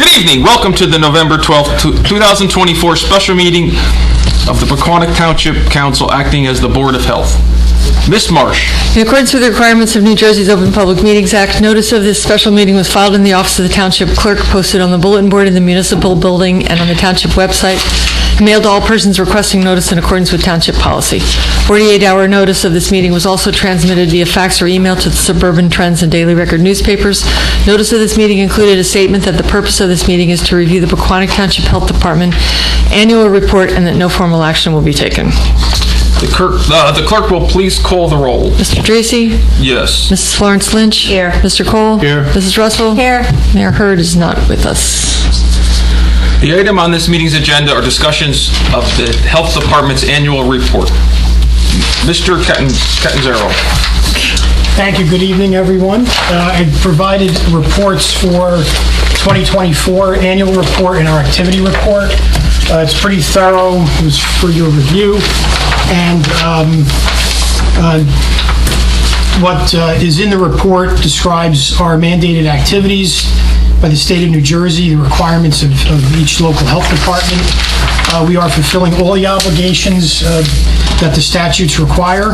Good evening. Welcome to the November 12th, 2024 special meeting of the Pequannock Township Council acting as the Board of Health. Ms. Marsh. In accordance with the requirements of New Jersey's Open Public Meetings Act, notice of this special meeting was filed in the office of the Township Clerk, posted on the bulletin board in the municipal building and on the Township website, and mailed to all persons requesting notice in accordance with Township policy. 48-hour notice of this meeting was also transmitted via fax or email to the Suburban Trends and Daily Record newspapers. Notice of this meeting included a statement that the purpose of this meeting is to review the Pequannock Township Health Department annual report and that no formal action will be taken. The clerk will please call the roll. Mr. Dracy? Yes. Mrs. Florence Lynch? Here. Mr. Cole? Here. Mrs. Russell? Here. Mayor Hurd is not with us. The item on this meeting's agenda are discussions of the Health Department's annual report. Mr. Catanzaro. Thank you. Good evening, everyone. I provided reports for 2024 annual report and our activity report. It's pretty thorough. It was for your review. And what is in the report describes our mandated activities by the state of New Jersey, the requirements of each local health department. We are fulfilling all the obligations that the statutes require.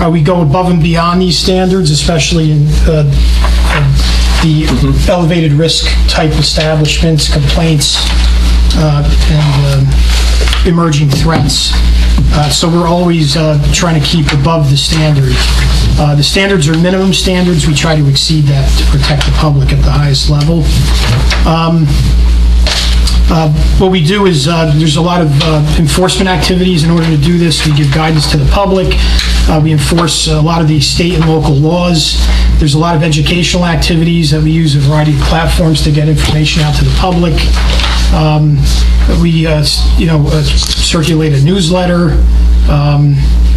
We go above and beyond these standards, especially in the elevated risk type establishments, complaints, and emerging threats. So we're always trying to keep above the standard. The standards are minimum standards. We try to exceed that to protect the public at the highest level. What we do is there's a lot of enforcement activities. In order to do this, we give guidance to the public. We enforce a lot of the state and local laws. There's a lot of educational activities that we use a variety of platforms to get information out to the public. We circulate a newsletter,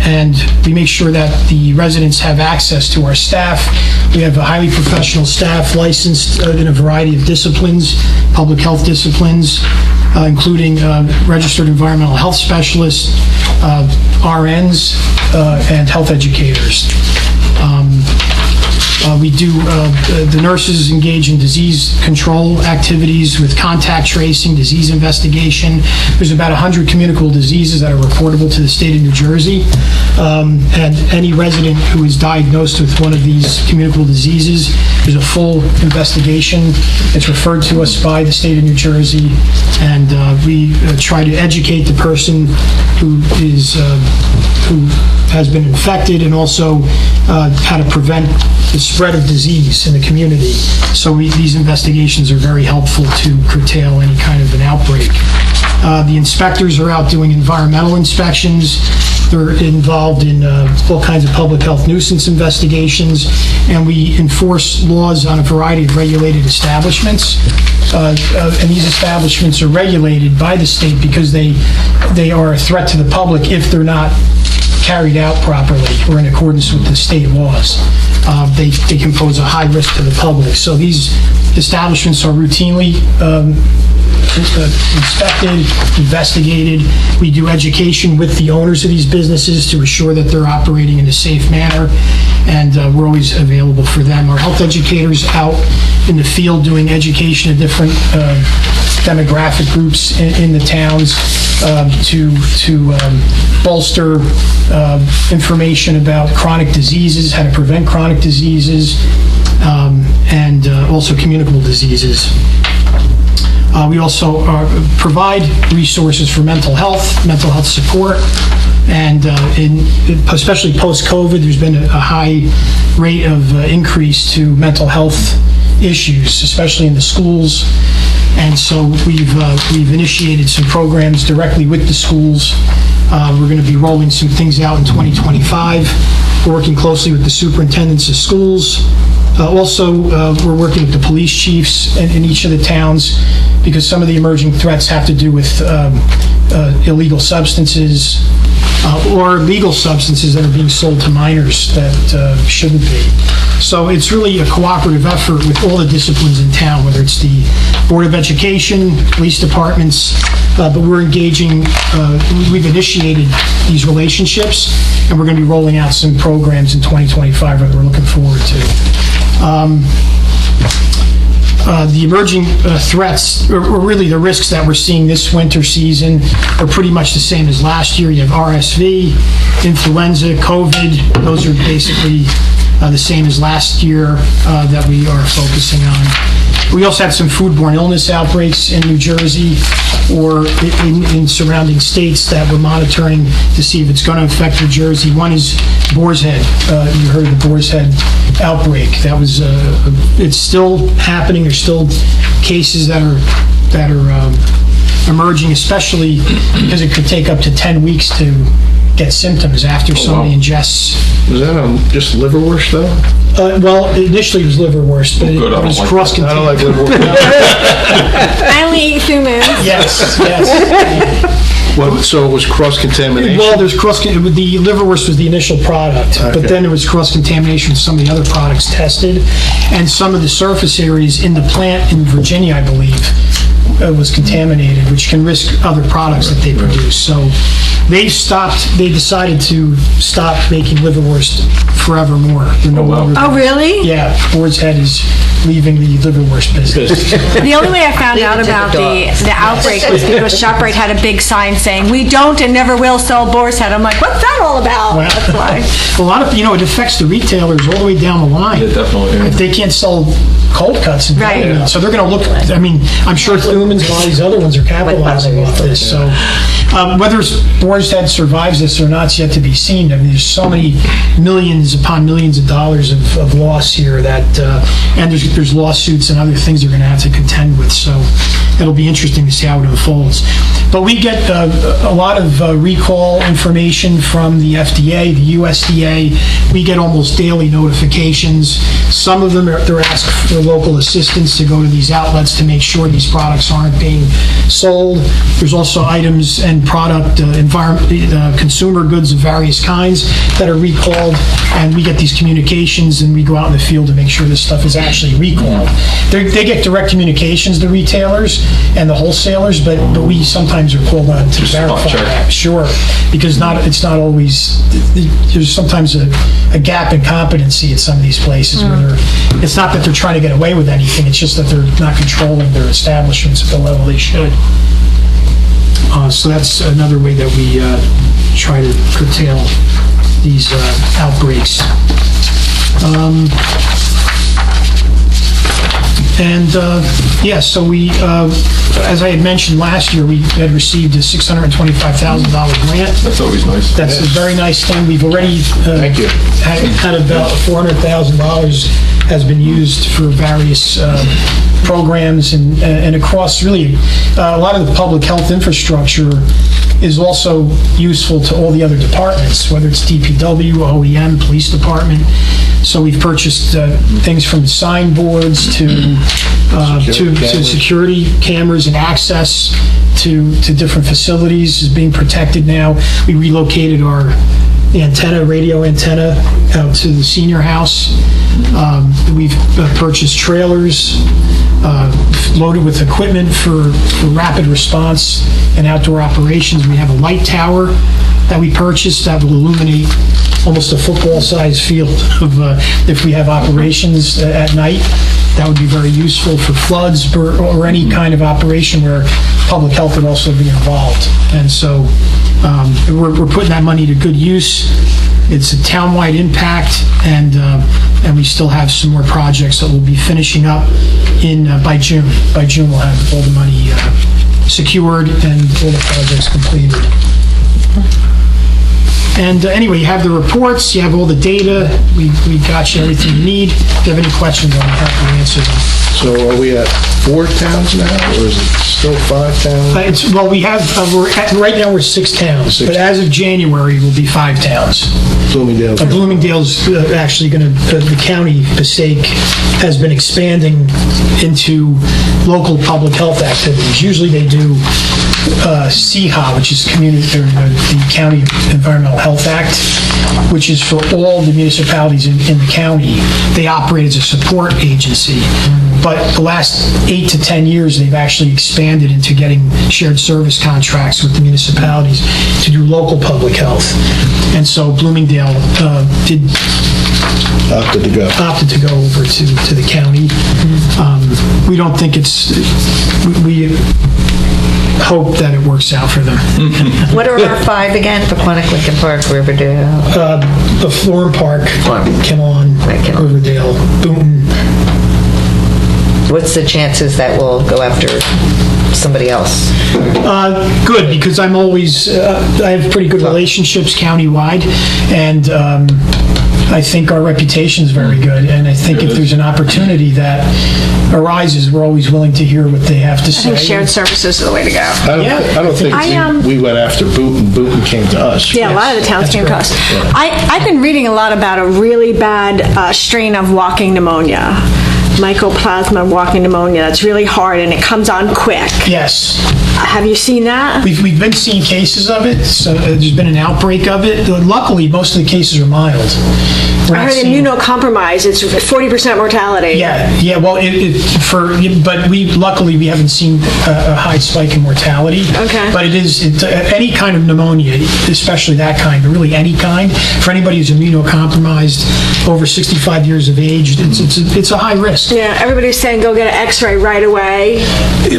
and we make sure that the residents have access to our staff. We have a highly professional staff licensed in a variety of disciplines, public health disciplines, including registered environmental health specialists, RNs, and health educators. The nurses engage in disease control activities with contact tracing, disease investigation. There's about 100 communicable diseases that are reportable to the state of New Jersey. And any resident who is diagnosed with one of these communicable diseases, there's a full investigation. It's referred to us by the state of New Jersey, and we try to educate the person who has been infected, and also how to prevent the spread of disease in the community. So these investigations are very helpful to curtail any kind of an outbreak. The inspectors are out doing environmental inspections. They're involved in all kinds of public health nuisance investigations, and we enforce laws on a variety of regulated establishments. And these establishments are regulated by the state because they are a threat to the public if they're not carried out properly or in accordance with the state laws. They can pose a high risk to the public. So these establishments are routinely inspected, investigated. We do education with the owners of these businesses to assure that they're operating in a safe manner, and we're always available for them. Our health educators out in the field doing education of different demographic groups in the towns to bolster information about chronic diseases, how to prevent chronic diseases, and also communicable diseases. We also provide resources for mental health support, and especially post-COVID, there's been a high rate of increase to mental health issues, especially in the schools. And so we've initiated some programs directly with the schools. We're going to be rolling some things out in 2025. We're working closely with the superintendents of schools. Also, we're working with the police chiefs in each of the towns, because some of the emerging threats have to do with illegal substances or legal substances that are being sold to minors that shouldn't be. So it's really a cooperative effort with all the disciplines in town, whether it's the Board of Education, police departments, but we're engaging, we've initiated these relationships, and we're going to be rolling out some programs in 2025 that we're looking forward to. the emerging threats, or really the risks that we're seeing this winter season, are pretty much the same as last year. You have RSV, influenza, COVID. Those are basically the same as last year that we are focusing on. We also had some foodborne illness outbreaks in New Jersey or in surrounding states that we're monitoring to see if it's going to affect New Jersey. One is boar's head. You heard of the boar's head outbreak. That was it's still happening. There's still cases that are emerging, especially because it could take up to 10 weeks to get symptoms after somebody ingests. Was that just liverwurst, though? Well, initially it was liverwurst, but it was cross-contaminated. I don't like liverwurst. I only eat humans. Yes. So it was cross-contamination? Well, there's the liverwurst was the initial product, Okay. but then there was cross-contamination with some of the other products tested, and some of the surface areas in the plant in Virginia, I believe, was contaminated, which can risk other products that they produce. So they decided to stop making liverwurst forevermore. They're no longer. Oh, really? Yeah, Boar's Head is leaving the liverwurst business. The only way I found out about the outbreak was because ShopRite had a big sign saying, "We don't and never will sell boar's head." I'm like, what's that all about? Wow. That's why. A lot of, it affects the retailers all the way down the line. Yeah, definitely. If they can't sell cold cuts and Right. deli meat, so they're going to look, I'm sure Lumens and all these other ones are capitalizing off this. So whether Boar's Head survives this or not is yet to be seen. I mean, there's so many millions upon millions of dollars of loss here that, and there's lawsuits and other things they're going to have to contend with. So it'll be interesting to see how it unfolds. But we get a lot of recall information from the FDA, the USDA. We get almost daily notifications. Some of them, they're asking for local assistance to go to these outlets to make sure these products aren't being sold. There's also items and product, consumer goods of various kinds that are recalled, and we get these communications and we go out in the field to make sure this stuff is actually recalled. They get direct communications, the retailers and the wholesalers, but we sometimes are called on to verify that. Sure, because it's not always, there's sometimes a gap in competency at some of these places where it's not that they're trying to get away with anything, it's just that they're not controlling their establishments at the level they should. So that's another way that we try to curtail these outbreaks. So we, as I had mentioned last year, we had received a $625,000 grant. That's always nice. That's a very nice thing. We've already Thank you. had about $400,000 has been used for various programs and across really a lot of the public health infrastructure is also useful to all the other departments, whether it's DPW, OEM, police department. So we've purchased things from signboards to security cameras and access to different facilities is being protected now. We relocated our radio antenna out to the senior house. We've purchased trailers loaded with equipment for rapid response and outdoor operations. We have a light tower that we purchased that will illuminate almost a football-sized field of if we have operations at night. That would be very useful for floods or any kind of operation where public health would also be involved. And so we're putting that money to good use. It's a town-wide impact, and we still have some more projects that we'll be finishing up by June. By June, we'll have all the money secured and all the projects completed. And anyway, you have the reports, you have all the data, we got you everything you need. If you have any questions, I'll be happy to answer them. So are we at 4 towns now, or is it still 5 towns? We have, right now we're 6 towns, but as of January, we'll be 5 towns. Bloomingdale's. Bloomingdale's actually going to, the county, Passaic, has been expanding into local public health activities. Usually they do CHA, which is the County Environmental Health Act, which is for all the municipalities in the county. They operate as a support agency. But the last 8 to 10 years, they've actually expanded into getting shared service contracts with the municipalities to do local public health. And so Bloomingdale Opted to go. opted to go over to the county. We don't think we hope that it works out for them. What are our 5 again? Pequannock, Lincoln Park, Riverdale. The Florham Park, Kinlawn, Kinlawn. Riverdale, Boonton. What's the chances that we'll go after somebody else? Good, because I'm always, I have pretty good relationships countywide, and I think our reputation is very good, and I think if there's an opportunity that arises, we're always willing to hear what they have to I say. think shared services is the way to go. I don't think we went after Boonton. Boonton came to us. Yeah, a lot of the towns that's came to correct. us. I've been reading a lot about a really bad strain of walking pneumonia. Mycoplasma walking pneumonia. That's really hard and it comes on quick. Yes. Have you seen that? We've been seeing cases of it, so there's been an outbreak of it. Luckily, most of the cases are mild. I heard immunocompromised, it's 40% mortality. Yeah, well, but luckily, we haven't seen a high spike in mortality. Okay. But it's any kind of pneumonia, especially that kind, but really any kind, for anybody who's immunocompromised, over 65 years of age, it's a high risk. Yeah, everybody's saying go get an x-ray right away.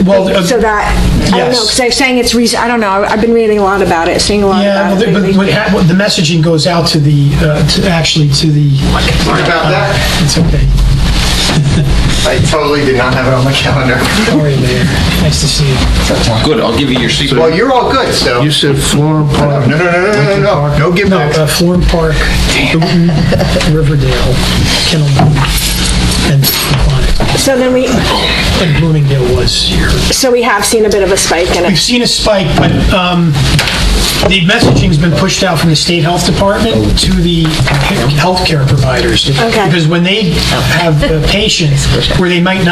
Well, So that, I don't know, because they're saying it's, I don't know, I've been reading a lot about it, seeing a lot Yeah, about it well, lately. but the messaging goes out to the. Sorry about that. It's okay. I totally did not have it on my calendar. Don't worry, Mayor. Nice to see you. Good, I'll give you your seat. Well, you're all good, so. You said Florham Park. No. No give back. Florham Park, Boonton, Riverdale, Kinlawn, and Pequannock. So then And Bloomingdale was here. so we have seen a bit of a spike in We've it. seen a spike, but the messaging's been pushed out from the state health department to the healthcare providers. Okay. Because when they have patients where they might not